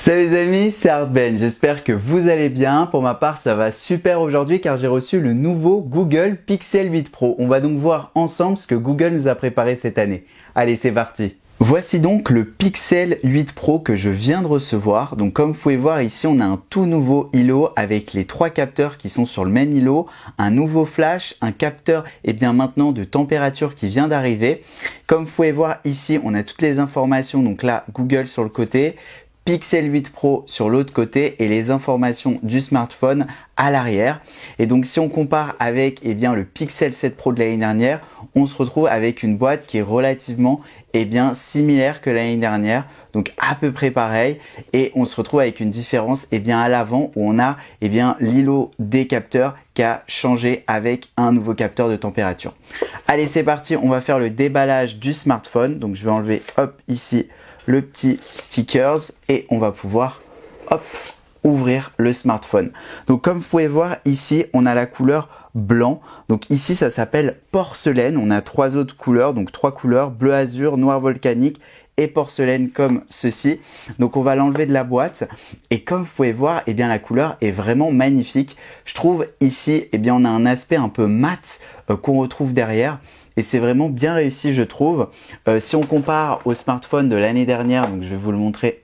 Salut les amis, c'est Arben, j'espère que vous allez bien. Pour ma part, ça va super aujourd'hui car j'ai reçu le nouveau Google Pixel 8 Pro. On va donc voir ensemble ce que Google nous a préparé cette année. Allez, c'est parti. Voici donc le Pixel 8 Pro que je viens de recevoir. Donc comme vous pouvez voir ici, on a un tout nouveau îlot avec les 3 capteurs qui sont sur le même îlot, un nouveau flash, un capteur maintenant de température qui vient d'arriver. Comme vous pouvez voir ici, on a toutes les informations, donc là Google sur le côté, Pixel 8 Pro sur l'autre côté et les informations du smartphone à l'arrière. Et donc si on compare avec le Pixel 7 Pro de l'année dernière, on se retrouve avec une boîte qui est relativement similaire que l'année dernière, donc à peu près pareil, et on se retrouve avec une différence à l'avant où on a l'îlot des capteurs qui a changé avec un nouveau capteur de température. Allez, c'est parti, on va faire le déballage du smartphone. Donc je vais enlever ici le petit stickers et on va pouvoir ouvrir le smartphone. Donc comme vous pouvez voir ici, on a la couleur blanc. Donc ici ça s'appelle porcelaine. On a 3 autres couleurs, donc 3 couleurs: bleu azur, noir volcanique et porcelaine comme ceci. Donc on va l'enlever de la boîte et comme vous pouvez voir, la couleur est vraiment magnifique. Je trouve ici on a un aspect un peu mat qu'on retrouve derrière. Et c'est vraiment bien réussi, je trouve. Si on compare au smartphone de l'année dernière, donc je vais vous le montrer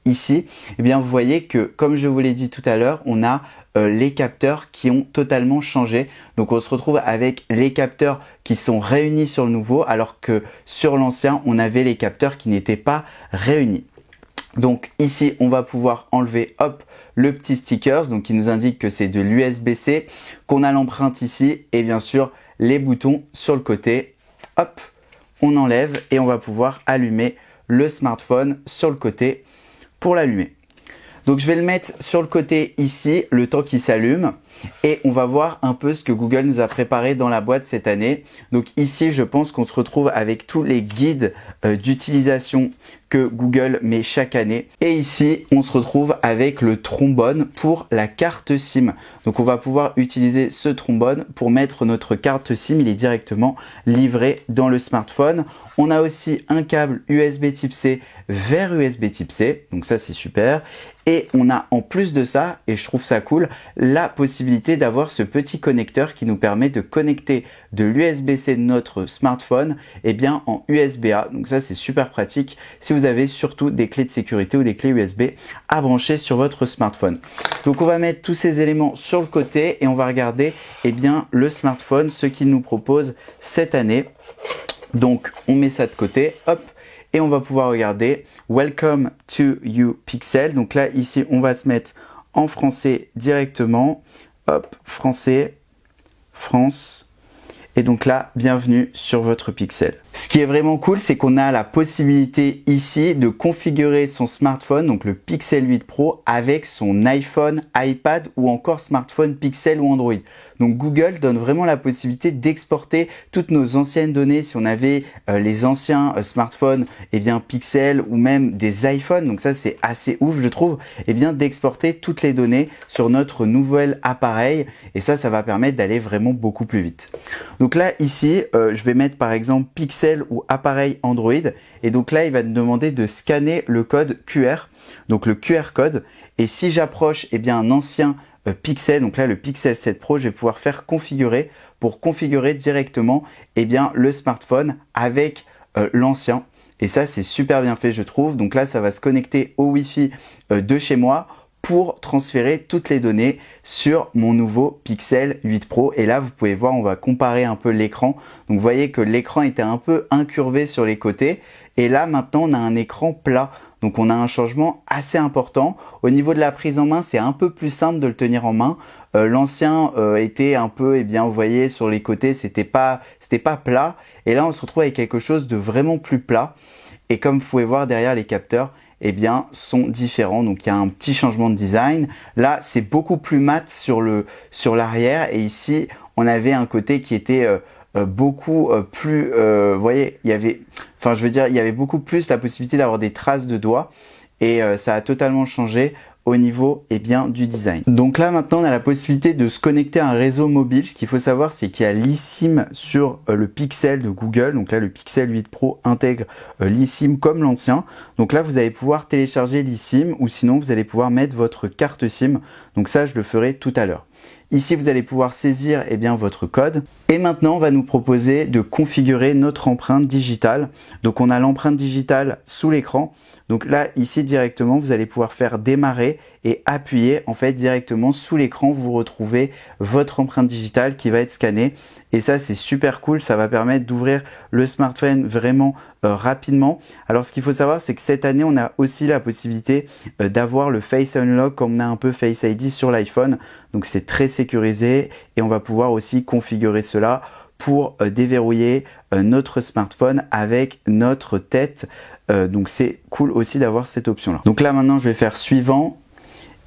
ici, vous voyez que, comme je vous l'ai dit tout à l'heure, on a les capteurs qui ont totalement changé. Donc on se retrouve avec les capteurs qui sont réunis sur le nouveau, alors que sur l'ancien, on avait les capteurs qui n'étaient pas réunis. Donc ici, on va pouvoir enlever le petit sticker, donc qui nous indique que c'est de l'USB-C, qu'on a l'empreinte ici et bien sûr les boutons sur le côté. On enlève et on va pouvoir allumer le smartphone sur le côté pour l'allumer. Donc je vais le mettre sur le côté ici, le temps qu'il s'allume, et on va voir un peu ce que Google nous a préparé dans la boîte cette année. Donc ici, je pense qu'on se retrouve avec tous les guides d'utilisation que Google met chaque année. Et ici, on se retrouve avec le trombone pour la carte SIM. Donc on va pouvoir utiliser ce trombone pour mettre notre carte SIM. Il est directement livré dans le smartphone. On a aussi un câble USB type C vers USB type C. Donc ça, c'est super. Et on a en plus de ça, et je trouve ça cool, la possibilité d'avoir ce petit connecteur qui nous permet de connecter de l'USB-C de notre smartphone en USB-A. Donc ça, c'est super pratique si vous avez surtout des clés de sécurité ou des clés USB à brancher sur votre smartphone. Donc on va mettre tous ces éléments sur le côté et on va regarder le smartphone, ce qu'il nous propose cette année. Donc on met ça de côté, et on va pouvoir regarder Welcome to You Pixel. Donc là, ici, on va se mettre en français directement. Français, France. Et donc là, bienvenue sur votre Pixel. Ce qui est vraiment cool, c'est qu'on a la possibilité ici de configurer son smartphone, donc le Pixel 8 Pro, avec son iPhone, iPad ou encore smartphone Pixel ou Android. Donc Google donne vraiment la possibilité d'exporter toutes nos anciennes données. Si on avait les anciens smartphones Pixel ou même des iPhones, donc ça c'est assez ouf je trouve, d'exporter toutes les données sur notre nouvel appareil. Et ça va permettre d'aller vraiment beaucoup plus vite. Donc là ici, je vais mettre par exemple Pixel ou appareil Android. Et donc là, il va me demander de scanner le code QR, donc le QR code. Et si j'approche un ancien Pixel, donc là le Pixel 7 Pro, je vais pouvoir faire configurer pour configurer directement le smartphone avec l'ancien. Et ça, c'est super bien fait, je trouve. Donc là, ça va se connecter au Wi-Fi de chez moi pour transférer toutes les données sur mon nouveau Pixel 8 Pro. Et là, vous pouvez voir, on va comparer un peu l'écran. Donc, vous voyez que l'écran était un peu incurvé sur les côtés. Et là, maintenant, on a un écran plat. Donc, on a un changement assez important. Au niveau de la prise en main, c'est un peu plus simple de le tenir en main. L'ancien était un peu, vous voyez, sur les côtés, c'était pas plat. Et là, on se retrouve avec quelque chose de vraiment plus plat. Et comme vous pouvez voir derrière, les capteurs sont différents. Donc il y a un petit changement de design. Là, c'est beaucoup plus mat sur l'arrière et ici, on avait un côté qui était beaucoup plus vous voyez, il y avait beaucoup plus la possibilité d'avoir des traces de doigts et ça a totalement changé au niveau du design. Donc là maintenant on a la possibilité de se connecter à un réseau mobile. Ce qu'il faut savoir c'est qu'il y a l'eSIM sur le Pixel de Google. Donc là le Pixel 8 Pro intègre l'eSIM comme l'ancien. Donc là vous allez pouvoir télécharger l'eSIM ou sinon vous allez pouvoir mettre votre carte SIM. Donc ça je le ferai tout à l'heure. Ici, vous allez pouvoir saisir votre code. Et maintenant, on va nous proposer de configurer notre empreinte digitale. Donc, on a l'empreinte digitale sous l'écran. Donc là, ici, directement, vous allez pouvoir faire démarrer et appuyer. En fait, directement sous l'écran, vous retrouvez votre empreinte digitale qui va être scannée. Et ça, c'est super cool. Ça va permettre d'ouvrir le smartphone vraiment rapidement. Alors, ce qu'il faut savoir, c'est que cette année, on a aussi la possibilité d'avoir le Face Unlock comme on a un peu Face ID sur l'iPhone. Donc, c'est très sécurisé et on va pouvoir aussi configurer cela pour déverrouiller notre smartphone avec notre tête. Donc, c'est cool aussi d'avoir cette option-là. Donc là, maintenant, je vais faire suivant.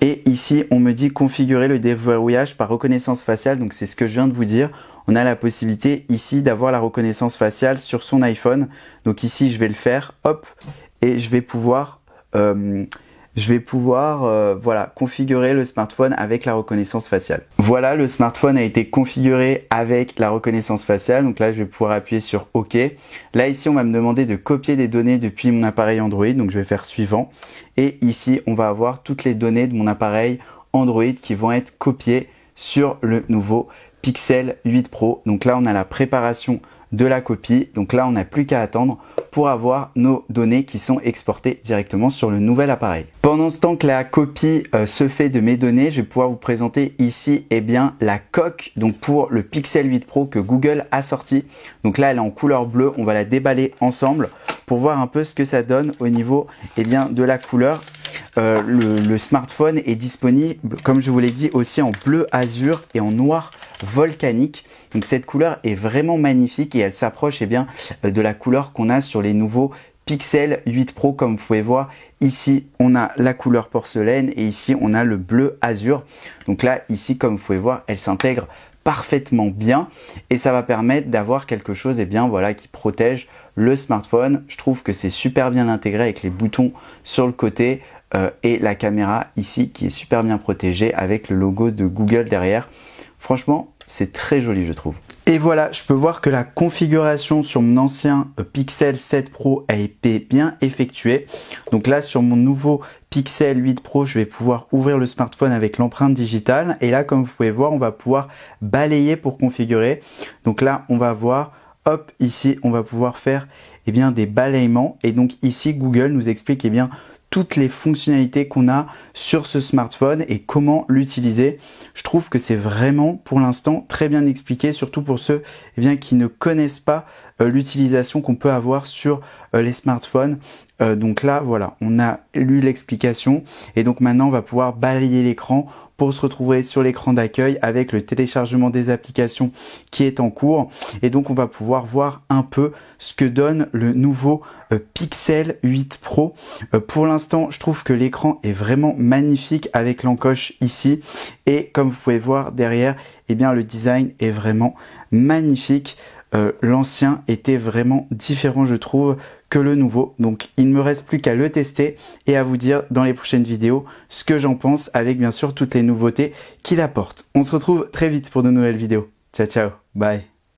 Et ici, on me dit configurer le déverrouillage par reconnaissance faciale. Donc, c'est ce que je viens de vous dire. On a la possibilité ici d'avoir la reconnaissance faciale sur son iPhone. Donc ici, je vais le faire, hop, et je vais pouvoir, voilà, configurer le smartphone avec la reconnaissance faciale. Voilà, le smartphone a été configuré avec la reconnaissance faciale. Donc là, je vais pouvoir appuyer sur OK. Là, ici, on va me demander de copier des données depuis mon appareil Android. Donc, je vais faire suivant. Et ici, on va avoir toutes les données de mon appareil Android qui vont être copiées sur le nouveau Pixel 8 Pro. Donc là, on a la préparation de la copie. Donc là, on n'a plus qu'à attendre pour avoir nos données qui sont exportées directement sur le nouvel appareil. Pendant ce temps que la copie se fait de mes données, je vais pouvoir vous présenter ici la coque donc pour le Pixel 8 Pro que Google a sorti. Donc là, elle est en couleur bleue. On va la déballer ensemble pour voir un peu ce que ça donne au niveau de la couleur. Le smartphone est disponible, comme je vous l'ai dit, aussi en bleu azur et en noir volcanique. Donc cette couleur est vraiment magnifique et elle s'approche de la couleur qu'on a sur les nouveaux Pixel 8 Pro. Comme vous pouvez voir ici, on a la couleur porcelaine et ici on a le bleu azur. Donc là ici, comme vous pouvez voir, elle s'intègre parfaitement bien et ça va permettre d'avoir quelque chose qui protège le smartphone. Je trouve que c'est super bien intégré avec les boutons sur le côté et la caméra ici qui est super bien protégée avec le logo de Google derrière. Franchement, c'est très joli, je trouve. Et voilà, je peux voir que la configuration sur mon ancien Pixel 7 Pro a été bien effectuée. Donc là, sur mon nouveau Pixel 8 Pro, je vais pouvoir ouvrir le smartphone avec l'empreinte digitale. Et là, comme vous pouvez voir, on va pouvoir balayer pour configurer. Donc là, on va voir, hop, ici, on va pouvoir faire des balayements. Et donc ici, Google nous explique toutes les fonctionnalités qu'on a sur ce smartphone et comment l'utiliser. Je trouve que c'est vraiment pour l'instant très bien expliqué, surtout pour ceux qui ne connaissent pas l'utilisation qu'on peut avoir sur les smartphones. Donc là, voilà, on a lu l'explication et donc maintenant on va pouvoir balayer l'écran pour se retrouver sur l'écran d'accueil avec le téléchargement des applications qui est en cours. Et donc, on va pouvoir voir un peu ce que donne le nouveau Pixel 8 Pro. Pour l'instant, je trouve que l'écran est vraiment magnifique avec l'encoche ici. Et comme vous pouvez voir derrière, le design est vraiment magnifique. L'ancien était vraiment différent, je trouve, que le nouveau. Donc, il ne me reste plus qu'à le tester et à vous dire dans les prochaines vidéos ce que j'en pense avec bien sûr toutes les nouveautés qu'il apporte. On se retrouve très vite pour de nouvelles vidéos. Ciao, ciao, bye.